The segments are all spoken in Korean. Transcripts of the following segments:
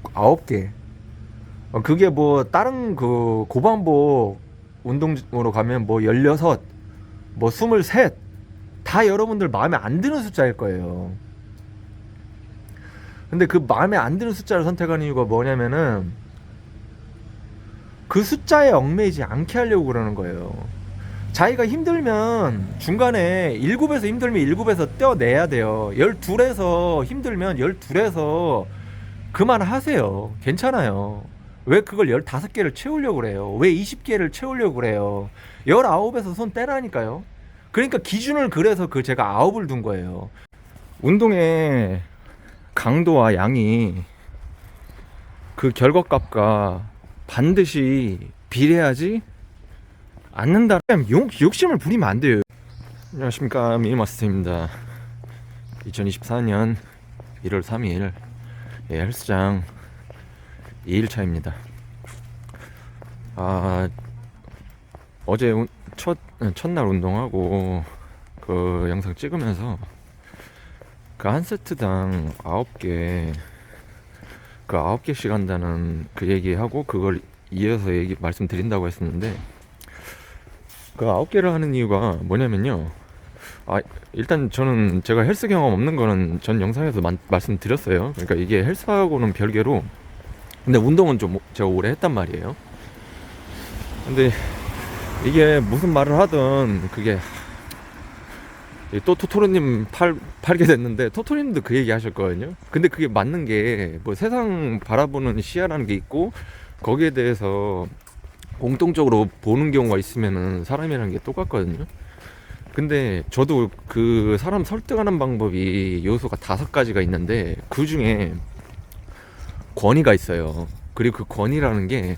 9개. 그게 뭐 다른 그 고반복 운동으로 가면 뭐 16, 뭐 23, 다 여러분들 마음에 안 드는 숫자일 거예요. 근데 그 마음에 안 드는 숫자를 선택한 이유가 뭐냐면은 그 숫자에 얽매이지 않게 하려고 그러는 거예요. 자기가 힘들면 중간에 7에서 힘들면 7에서 떼어내야 돼요. 12에서 힘들면 12에서 그만하세요. 괜찮아요. 왜 그걸 15개를 채우려고 그래요? 왜 20개를 채우려고 그래요? 19에서 손 떼라니까요. 그러니까 기준을 그래서 제가 9을 둔 거예요. 운동의 강도와 양이 그 결과값과 반드시 비례하지 않는다. 욕심을 부리면 안 돼요. 안녕하십니까, 미니마스터입니다. 2024년 1월 3일 헬스장 2일차입니다. 어제 첫날 운동하고 그 영상 찍으면서 그 한 세트당 9개, 그 9개씩 한다는 그 얘기하고 그걸 이어서 말씀드린다고 했었는데, 그 9개를 하는 이유가 뭐냐면요. 일단 저는 제가 헬스 경험 없는 거는 전 영상에서 말씀드렸어요. 그러니까 이게 헬스하고는 별개로, 근데 운동은 좀 제가 오래 했단 말이에요. 근데 이게 무슨 말을 하든 그게 또 토토로님 팔게 됐는데, 토토로님도 그 얘기 하셨거든요. 근데 그게 맞는 게, 뭐 세상 바라보는 시야라는 게 있고 거기에 대해서 공통적으로 보는 경우가 있으면은 사람이라는 게 똑같거든요. 근데 저도 그 사람 설득하는 방법이 요소가 5가지가 있는데, 그 중에 권위가 있어요. 그리고 그 권위라는 게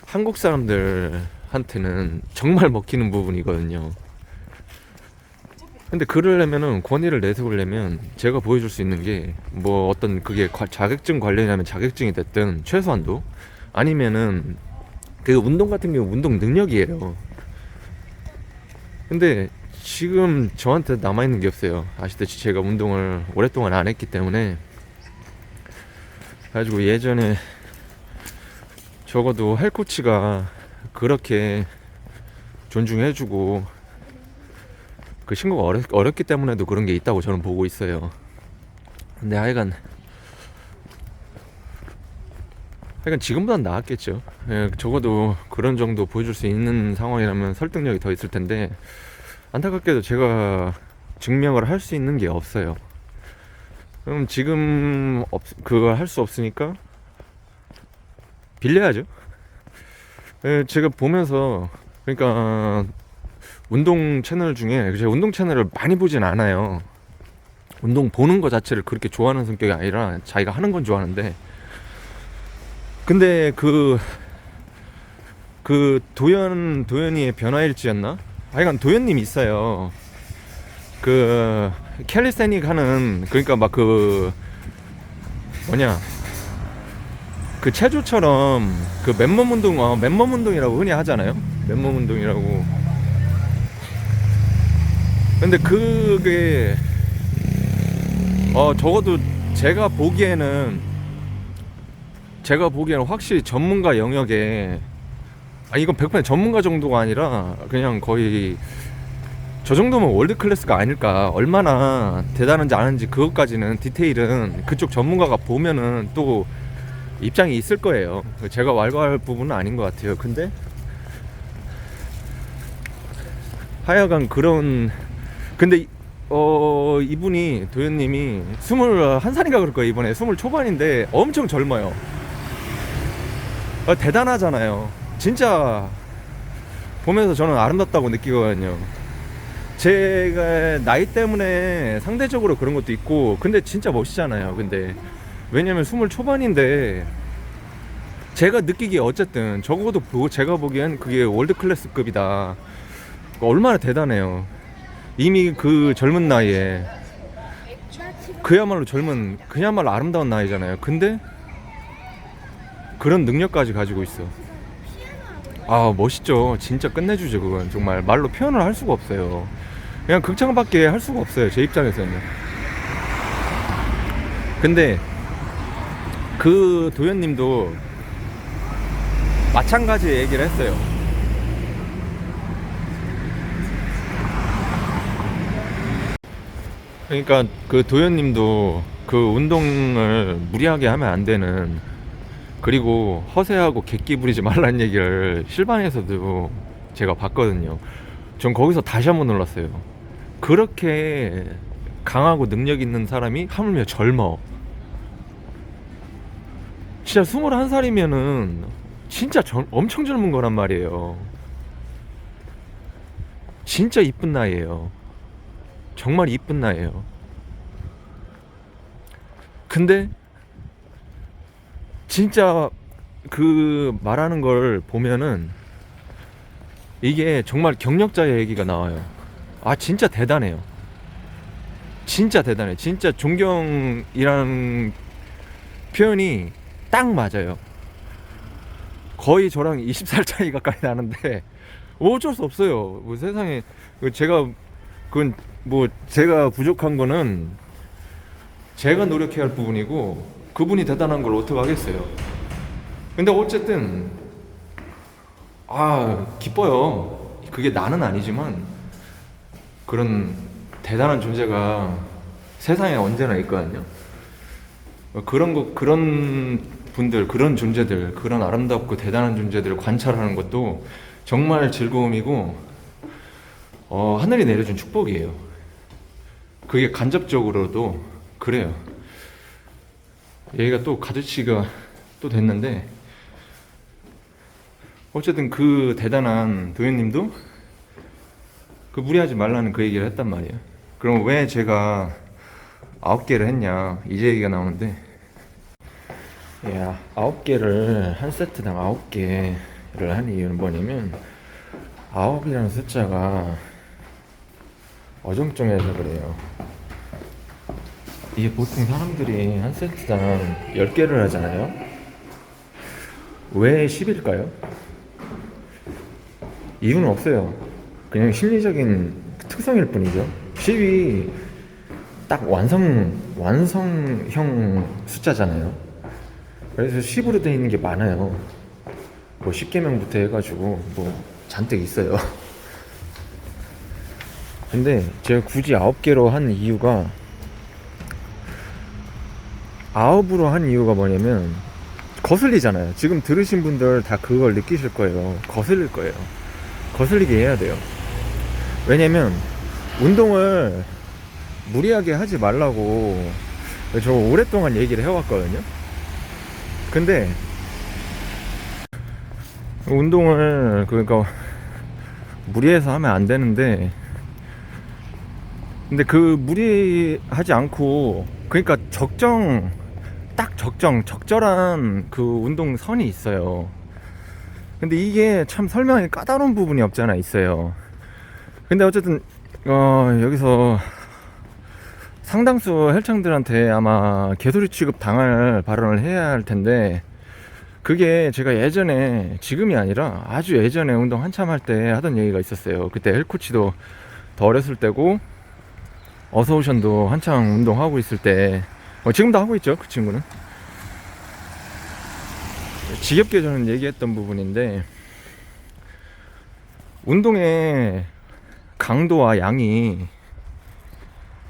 한국 사람들한테는 정말 먹히는 부분이거든요. 근데 그러려면은, 권위를 내세우려면 제가 보여줄 수 있는 게 뭐 어떤 그게 자격증 관련이라면 자격증이 됐든 최소한도, 아니면은 그 운동 같은 경우 운동 능력이에요. 근데 지금 저한테 남아있는 게 없어요. 아시다시피 제가 운동을 오랫동안 안 했기 때문에. 그래가지고 예전에 적어도 헬코치가 그렇게 존중해주고 그 친구가 어렵기 때문에도 그런 게 있다고 저는 보고 있어요. 근데 하여간 지금보단 나았겠죠. 예, 적어도 그런 정도 보여줄 수 있는 상황이라면 설득력이 더 있을 텐데, 안타깝게도 제가 증명을 할 수 있는 게 없어요. 그럼 지금 그걸 할 수 없으니까 빌려야죠. 예, 제가 보면서, 그러니까 운동 채널 중에, 제가 운동 채널을 많이 보진 않아요. 운동 보는 거 자체를 그렇게 좋아하는 성격이 아니라 자기가 하는 건 좋아하는데, 근데 그 도현이의 변화일지였나? 하여간 도현님이 있어요. 그 캘리스테닉 하는, 그러니까 막 그 뭐냐, 그 체조처럼 그 맨몸 운동, 맨몸 운동이라고 흔히 하잖아요. 맨몸 운동이라고. 근데 그게 적어도 제가 보기에는 확실히 전문가 영역에, 이건 100% 전문가 정도가 아니라 그냥 거의 저 정도면 월드 클래스가 아닐까. 얼마나 대단한지 아는지 그것까지는 디테일은 그쪽 전문가가 보면은 또 입장이 있을 거예요. 제가 왈가할 부분은 아닌 것 같아요. 근데 하여간 근데 이분이, 도현님이 21살인가 그럴 거예요. 이번에 20 초반인데 엄청 젊어요. 대단하잖아요. 진짜 보면서 저는 아름답다고 느끼거든요. 제가 나이 때문에 상대적으로 그런 것도 있고, 근데 진짜 멋있잖아요. 근데 왜냐면 20 초반인데 제가 느끼기에 어쨌든 적어도 제가 보기엔 그게 월드 클래스급이다. 얼마나 대단해요. 이미 그 젊은 나이에, 그야말로 아름다운 나이잖아요. 근데 그런 능력까지 가지고 있어. 멋있죠. 진짜 끝내주죠. 그건 정말 말로 표현을 할 수가 없어요. 그냥 극찬밖에 할 수가 없어요, 제 입장에서는. 근데 그 도현님도 마찬가지 얘기를 했어요. 그러니까 그 도현님도 그 운동을 무리하게 하면 안 되는, 그리고 허세하고 객기 부리지 말라는 얘기를 실방에서도 제가 봤거든요. 전 거기서 다시 한번 놀랐어요. 그렇게 강하고 능력 있는 사람이 하물며 젊어. 진짜 21살이면은 진짜 엄청 젊은 거란 말이에요. 진짜 이쁜 나이에요. 정말 이쁜 나이에요. 근데 진짜 그 말하는 걸 보면은 이게 정말 경력자의 얘기가 나와요. 아, 진짜 대단해요. 진짜 대단해. 진짜 존경이라는 표현이 딱 맞아요. 거의 저랑 20살 차이 가까이 나는데 어쩔 수 없어요. 뭐 세상에 제가 그건 뭐 제가 부족한 거는 제가 노력해야 할 부분이고 그분이 대단한 걸 어떻게 하겠어요. 근데 어쨌든 기뻐요. 그게 나는 아니지만 그런 대단한 존재가 세상에 언제나 있거든요. 그런 분들, 그런 존재들, 그런 아름답고 대단한 존재들을 관찰하는 것도 정말 즐거움이고 하늘이 내려준 축복이에요. 그게 간접적으로도 그래요. 얘가 또 가두치가 또 됐는데, 어쨌든 그 대단한 도현님도 그 무리하지 말라는 그 얘기를 했단 말이에요. 그럼 왜 제가 9개를 했냐, 이제 얘기가 나오는데, 야, 9개를 한 세트당 9개를 한 이유는 뭐냐면 9이라는 숫자가 어정쩡해서 그래요. 이게 보통 사람들이 한 세트당 10개를 하잖아요. 왜 10일까요? 이유는 없어요. 그냥 심리적인 특성일 뿐이죠. 10이 딱 완성형 숫자잖아요. 그래서 10으로 되어 있는 게 많아요. 뭐 10개명부터 해가지고 뭐 잔뜩 있어요. 근데 제가 굳이 9개로 한 이유가, 9으로 한 이유가 뭐냐면 거슬리잖아요. 지금 들으신 분들 다 그걸 느끼실 거예요. 거슬릴 거예요. 거슬리게 해야 돼요. 왜냐면 운동을 무리하게 하지 말라고 저 오랫동안 얘기를 해왔거든요. 근데 운동을 그러니까 무리해서 하면 안 되는데, 근데 그 무리하지 않고 그러니까 적절한 그 운동 선이 있어요. 근데 이게 참 설명이 까다로운 부분이 없지 않아 있어요. 근데 어쨌든 여기서 상당수 헬창들한테 아마 개소리 취급 당할 발언을 해야 할 텐데, 그게 제가 예전에, 지금이 아니라 아주 예전에 운동 한참 할 때 하던 얘기가 있었어요. 그때 헬코치도 더 어렸을 때고 어서오션도 한창 운동하고 있을 때, 지금도 하고 있죠, 그 친구는. 지겹게 저는 얘기했던 부분인데, 운동의 강도와 양이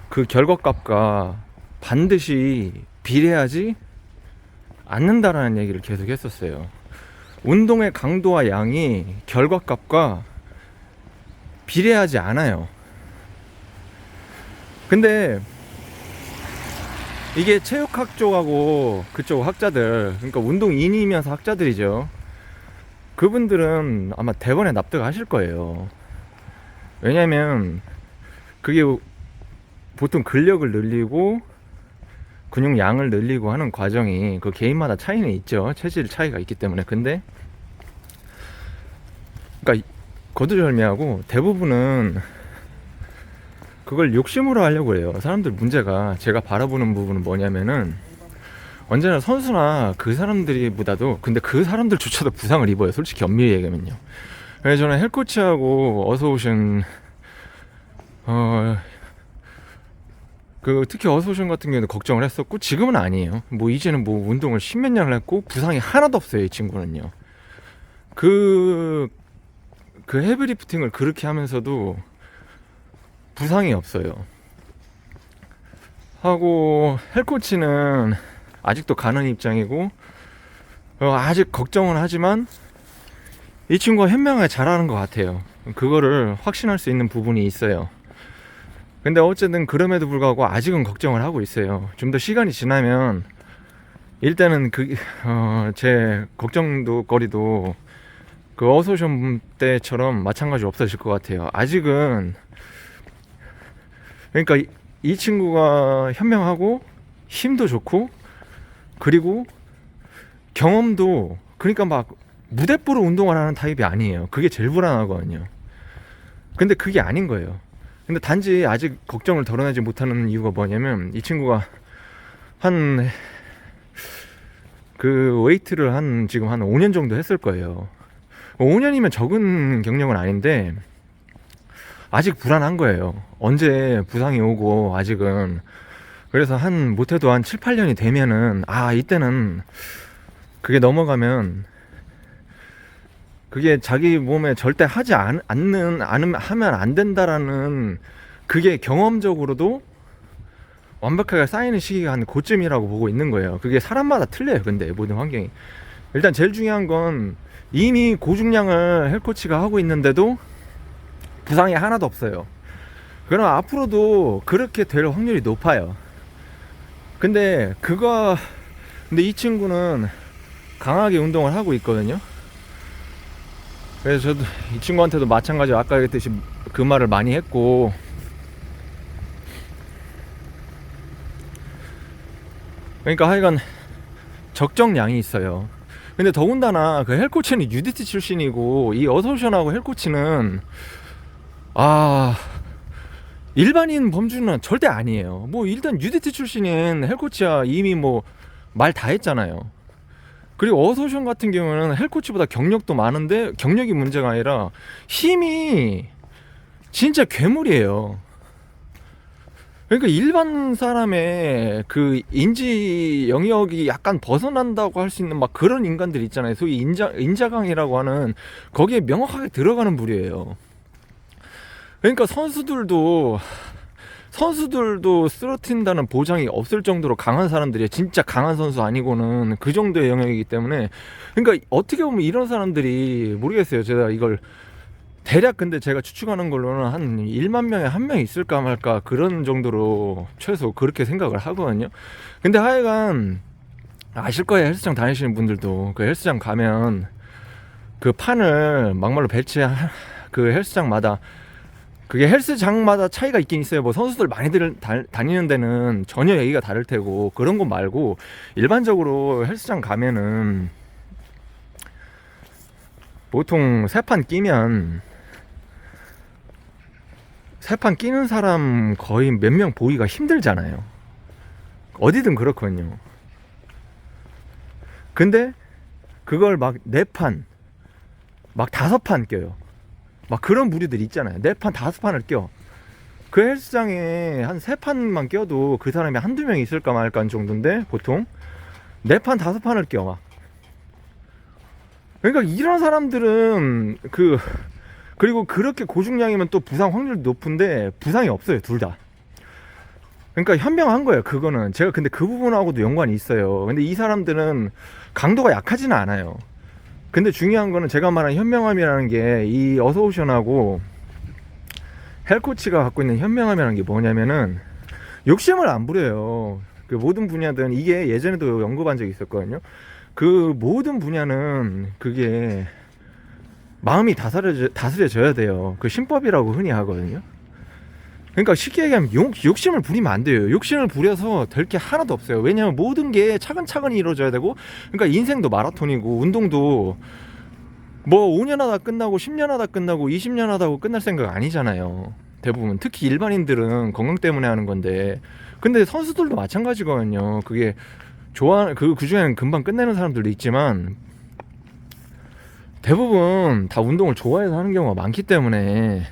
그 결과값과 반드시 비례하지 않는다라는 얘기를 계속 했었어요. 운동의 강도와 양이 결과값과 비례하지 않아요. 근데 이게 체육학 쪽하고 그쪽 학자들, 그러니까 운동인이면서 학자들이죠. 그분들은 아마 대번에 납득하실 거예요. 왜냐면 그게 보통 근력을 늘리고 근육 양을 늘리고 하는 과정이 그 개인마다 차이는 있죠. 체질 차이가 있기 때문에. 근데 그러니까 거두절미하고 대부분은 그걸 욕심으로 하려고 해요. 사람들 문제가, 제가 바라보는 부분은 뭐냐면은 언제나 선수나 그 사람들보다도, 근데 그 사람들조차도 부상을 입어요. 솔직히 엄밀히 얘기하면요. 그래서 저는 헬코치하고 어서오신 그 특히 어소션 같은 경우는 걱정을 했었고 지금은 아니에요. 뭐 이제는 뭐 운동을 십몇 년을 했고 부상이 하나도 없어요. 이 친구는요. 그 헤비리프팅을 그렇게 하면서도 부상이 없어요. 하고 헬코치는 아직도 가는 입장이고 아직 걱정은 하지만 이 친구가 현명하게 잘하는 것 같아요. 그거를 확신할 수 있는 부분이 있어요. 근데 어쨌든 그럼에도 불구하고 아직은 걱정을 하고 있어요. 좀 더 시간이 지나면 일단은 제 걱정도 거리도 그 어소션 때처럼 마찬가지로 없어질 것 같아요. 아직은 그러니까 이 친구가 현명하고 힘도 좋고 그리고 경험도 그러니까 막 무대뽀로 운동을 하는 타입이 아니에요. 그게 제일 불안하거든요. 근데 그게 아닌 거예요. 근데 단지 아직 걱정을 덜어내지 못하는 이유가 뭐냐면 이 친구가 그 웨이트를 지금 한 5년 정도 했을 거예요. 5년이면 적은 경력은 아닌데 아직 불안한 거예요. 언제 부상이 오고 아직은. 그래서 못해도 한 7, 8년이 되면은 이때는 그게 넘어가면 그게 자기 몸에 절대 하면 안 된다라는 그게 경험적으로도 완벽하게 쌓이는 시기가 한 그쯤이라고 보고 있는 거예요. 그게 사람마다 틀려요. 근데 모든 환경이. 일단 제일 중요한 건 이미 고중량을 헬코치가 하고 있는데도 부상이 하나도 없어요. 그럼 앞으로도 그렇게 될 확률이 높아요. 근데 이 친구는 강하게 운동을 하고 있거든요. 그래서 저도 이 친구한테도 마찬가지로 아까 얘기했듯이 그 말을 많이 했고, 그러니까 하여간 적정량이 있어요. 근데 더군다나 그 헬코치는 UDT 출신이고 이 어소션하고 헬코치는 일반인 범주는 절대 아니에요. 뭐 일단 UDT 출신인 헬코치야 이미 뭐 말 다 했잖아요. 그리고 어소션 같은 경우는 헬코치보다 경력도 많은데 경력이 문제가 아니라 힘이 진짜 괴물이에요. 그러니까 일반 사람의 그 인지 영역이 약간 벗어난다고 할 수 있는 막 그런 인간들 있잖아요. 소위 인자강이라고 하는 거기에 명확하게 들어가는 부류예요. 그러니까 선수들도 쓰러뜨린다는 보장이 없을 정도로 강한 사람들이 진짜 강한 선수 아니고는 그 정도의 영역이기 때문에, 그러니까 어떻게 보면 이런 사람들이 모르겠어요. 제가 이걸 대략 근데 제가 추측하는 걸로는 한 1만 명에 한 명 있을까 말까 그런 정도로 최소 그렇게 생각을 하거든요. 근데 하여간 아실 거예요. 헬스장 다니시는 분들도 그 헬스장 가면 그 판을 막말로 그 헬스장마다 그게 헬스장마다 차이가 있긴 있어요. 뭐 선수들 많이들 다니는 데는 전혀 얘기가 다를 테고, 그런 거 말고 일반적으로 헬스장 가면은 보통 세 판 끼면 세 판 끼는 사람 거의 몇 명 보기가 힘들잖아요. 어디든 그렇거든요. 근데 그걸 막 4판 막 5판 껴요. 막 그런 무리들 있잖아요. 4판 5판을 껴. 그 헬스장에 한 3판만 껴도 그 사람이 한두 명 있을까 말까 정도인데 보통 4판 5판을 껴 막. 그러니까 이런 사람들은 그리고 그렇게 고중량이면 또 부상 확률이 높은데 부상이 없어요. 둘 다. 그러니까 현명한 거예요. 그거는 제가 근데 그 부분하고도 연관이 있어요. 근데 이 사람들은 강도가 약하지는 않아요. 근데 중요한 거는 제가 말한 현명함이라는 게 이 어소션하고 헬코치가 갖고 있는 현명함이라는 게 뭐냐면은 욕심을 안 부려요. 그 모든 분야든 이게 예전에도 연구한 적이 있었거든요. 그 모든 분야는 그게 마음이 다스려져야 돼요. 그 신법이라고 흔히 하거든요. 그러니까 쉽게 얘기하면 욕심을 부리면 안 돼요. 욕심을 부려서 될 게 하나도 없어요. 왜냐하면 모든 게 차근차근히 이루어져야 되고, 그러니까 인생도 마라톤이고 운동도 뭐 5년 하다 끝나고 10년 하다 끝나고 20년 하다고 끝날 생각 아니잖아요. 대부분 특히 일반인들은 건강 때문에 하는 건데, 근데 선수들도 마찬가지거든요. 그게 그중에는 금방 끝내는 사람들도 있지만 대부분 다 운동을 좋아해서 하는 경우가 많기 때문에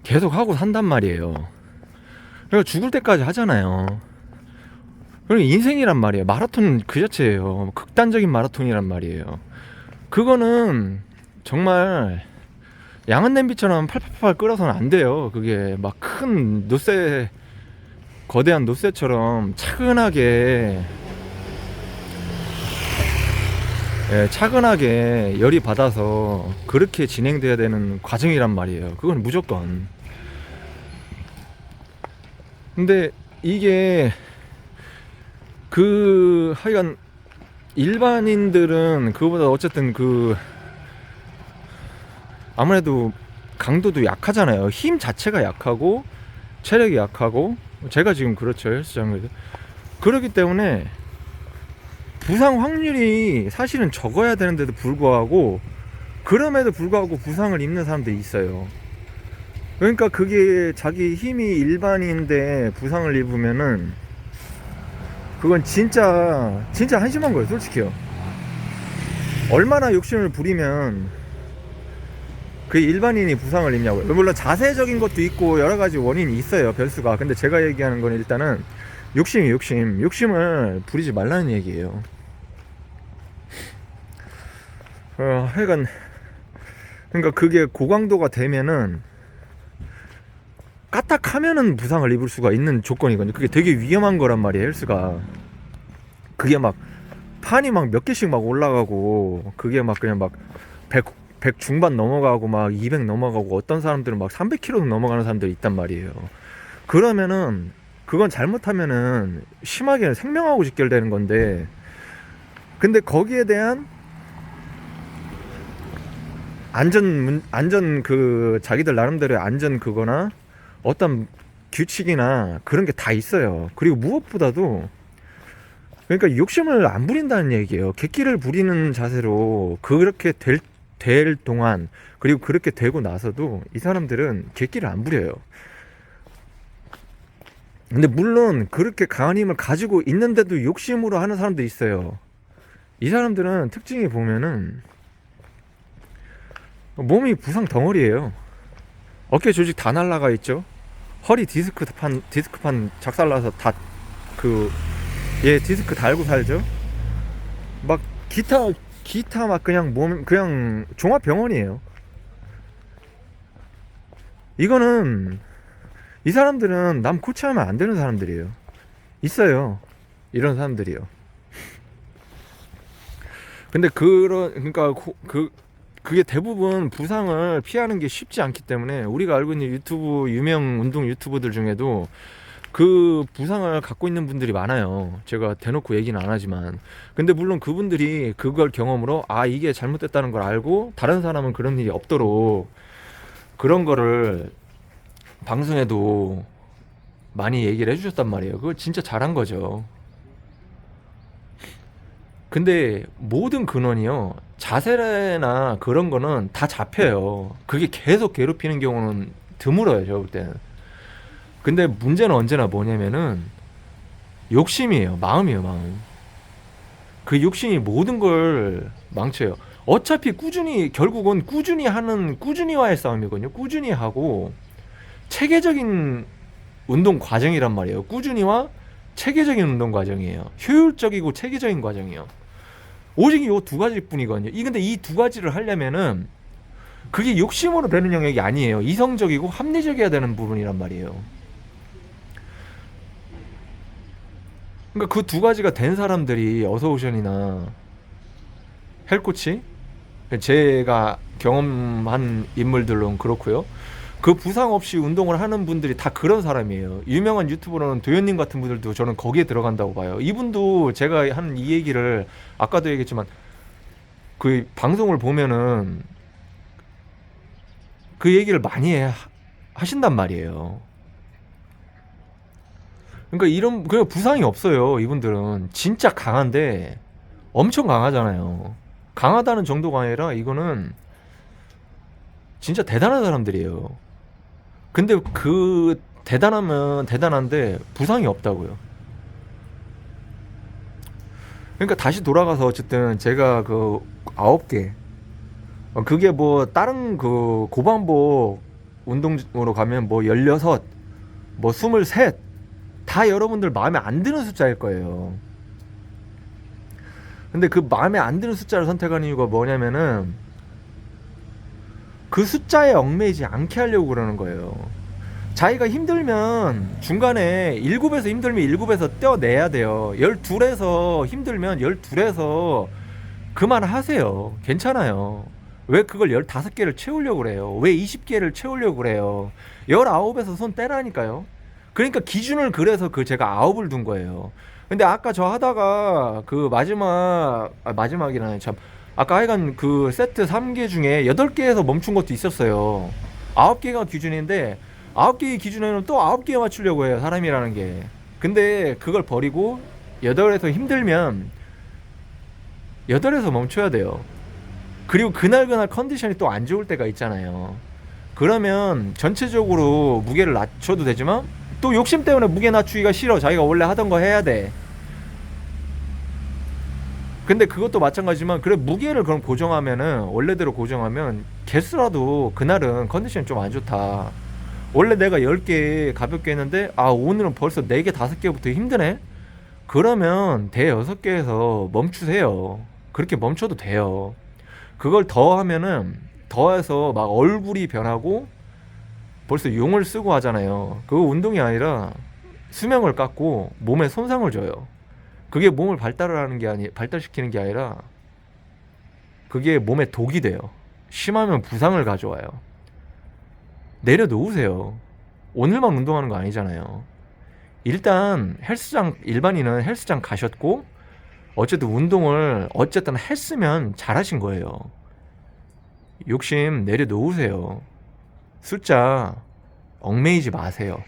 계속 하고 산단 말이에요. 그러니까 죽을 때까지 하잖아요. 그리고 인생이란 말이에요. 마라톤 그 자체예요. 극단적인 마라톤이란 말이에요. 그거는 정말 양은 냄비처럼 팔팔팔 끓어서는 안 돼요. 그게 막 큰 노쇠, 거대한 노쇠처럼 차근하게, 예, 차근하게 열이 받아서 그렇게 진행돼야 되는 과정이란 말이에요. 그건 무조건. 근데 이게 하여간 일반인들은 그거보다 어쨌든 아무래도 강도도 약하잖아요. 힘 자체가 약하고 체력이 약하고, 제가 지금 그렇죠, 헬스장에서. 그렇기 때문에 부상 확률이 사실은 적어야 되는데도 불구하고, 그럼에도 불구하고 부상을 입는 사람들이 있어요. 그러니까 그게 자기 힘이 일반인데 부상을 입으면은 그건 진짜 한심한 거예요, 솔직히요. 얼마나 욕심을 부리면 그 일반인이 부상을 입냐고요. 물론 자세적인 것도 있고 여러 가지 원인이 있어요, 별수가. 근데 제가 얘기하는 건 일단은 욕심을 부리지 말라는 얘기예요. 하여간 그러니까 그게 고강도가 되면은 까딱하면은 부상을 입을 수가 있는 조건이거든요. 그게 되게 위험한 거란 말이에요, 헬스가. 그게 막 판이 막 몇 개씩 막 올라가고, 그게 막 그냥 막 100 중반 넘어가고 막 200 넘어가고, 어떤 사람들은 막 300km 넘어가는 사람들이 있단 말이에요. 그러면은 그건 잘못하면은 심하게 생명하고 직결되는 건데, 근데 거기에 대한 안전 자기들 나름대로의 안전 그거나 어떤 규칙이나 그런 게 다 있어요. 그리고 무엇보다도, 그러니까 욕심을 안 부린다는 얘기예요. 객기를 부리는 자세로 그렇게 될 동안, 그리고 그렇게 되고 나서도 이 사람들은 객기를 안 부려요. 근데 물론 그렇게 강한 힘을 가지고 있는데도 욕심으로 하는 사람도 있어요. 이 사람들은 특징이 보면은 몸이 부상 덩어리예요. 어깨 조직 다 날라가 있죠. 허리 디스크판 작살나서 다 디스크 달고 살죠. 막 기타 막 그냥 종합병원이에요. 이거는, 이 사람들은 남 코치하면 안 되는 사람들이에요. 있어요, 이런 사람들이요. 근데 그러니까 그게 대부분 부상을 피하는 게 쉽지 않기 때문에, 우리가 알고 있는 유명 운동 유튜버들 중에도 그 부상을 갖고 있는 분들이 많아요. 제가 대놓고 얘기는 안 하지만. 근데 물론 그분들이 그걸 경험으로 이게 잘못됐다는 걸 알고, 다른 사람은 그런 일이 없도록 그런 거를 방송에도 많이 얘기를 해주셨단 말이에요. 그거 진짜 잘한 거죠. 근데 모든 근원이요, 자세나 그런 거는 다 잡혀요. 그게 계속 괴롭히는 경우는 드물어요, 제가 볼 때는. 근데 문제는 언제나 뭐냐면은 욕심이에요. 마음이에요, 마음. 그 욕심이 모든 걸 망쳐요. 어차피 결국은 꾸준히와의 싸움이거든요. 꾸준히 하고 체계적인 운동 과정이란 말이에요. 꾸준히와 체계적인 운동 과정이에요. 효율적이고 체계적인 과정이에요. 오직 이 두 가지뿐이거든요. 근데 이 두 가지를 하려면은 그게 욕심으로 되는 영역이 아니에요. 이성적이고 합리적이어야 되는 부분이란 말이에요. 그러니까 그 두 가지가 된 사람들이 어서오션이나 헬코치, 제가 경험한 인물들로는 그렇고요. 그 부상 없이 운동을 하는 분들이 다 그런 사람이에요. 유명한 유튜버로는 도현님 같은 분들도 저는 거기에 들어간다고 봐요. 이분도 제가 한 이 얘기를 아까도 얘기했지만, 그 방송을 보면은 그 얘기를 많이 하신단 말이에요. 그러니까 그냥 부상이 없어요. 이분들은 진짜 강한데, 엄청 강하잖아요. 강하다는 정도가 아니라 이거는 진짜 대단한 사람들이에요. 근데 그 대단하면 대단한데 부상이 없다고요. 그러니까 다시 돌아가서 어쨌든 제가 그 9개, 그게 뭐 다른 그 고반복 운동으로 가면 뭐 16, 뭐 23, 다 여러분들 마음에 안 드는 숫자일 거예요. 근데 그 마음에 안 드는 숫자를 선택하는 이유가 뭐냐면은 그 숫자에 얽매이지 않게 하려고 그러는 거예요. 자기가 힘들면 중간에 7에서 힘들면 7에서 떼어내야 돼요. 12에서 힘들면 12에서 그만하세요. 괜찮아요. 왜 그걸 15개를 채우려고 그래요? 왜 20개를 채우려고 그래요? 19에서 손 떼라니까요. 그러니까 기준을 그래서 그 제가 9을 둔 거예요. 근데 아까 저 하다가 그 마지막이라니 참. 아까 하여간 그 세트 3개 중에 8개에서 멈춘 것도 있었어요. 9개가 기준인데 9개의 기준에는 또 9개 맞추려고 해요. 사람이라는 게. 근데 그걸 버리고 8에서 힘들면 8에서 멈춰야 돼요. 그리고 그날 컨디션이 또 안 좋을 때가 있잖아요. 그러면 전체적으로 무게를 낮춰도 되지만 또 욕심 때문에 무게 낮추기가 싫어. 자기가 원래 하던 거 해야 돼. 근데 그것도 마찬가지지만 그래 무게를 그럼 고정하면은 원래대로 고정하면 개수라도 그날은 컨디션이 좀 안 좋다. 원래 내가 10개 가볍게 했는데 아 오늘은 벌써 4개 5개부터 힘드네. 그러면 대 6개에서 멈추세요. 그렇게 멈춰도 돼요. 그걸 더 하면은 더해서 막 얼굴이 변하고 벌써 용을 쓰고 하잖아요. 그거 운동이 아니라 수명을 깎고 몸에 손상을 줘요. 그게 몸을 발달시키는 게 아니라 그게 몸에 독이 돼요. 심하면 부상을 가져와요. 내려놓으세요. 오늘만 운동하는 거 아니잖아요. 일단 헬스장, 일반인은 헬스장 가셨고 어쨌든 운동을 어쨌든 했으면 잘하신 거예요. 욕심 내려놓으세요. 숫자 얽매이지 마세요.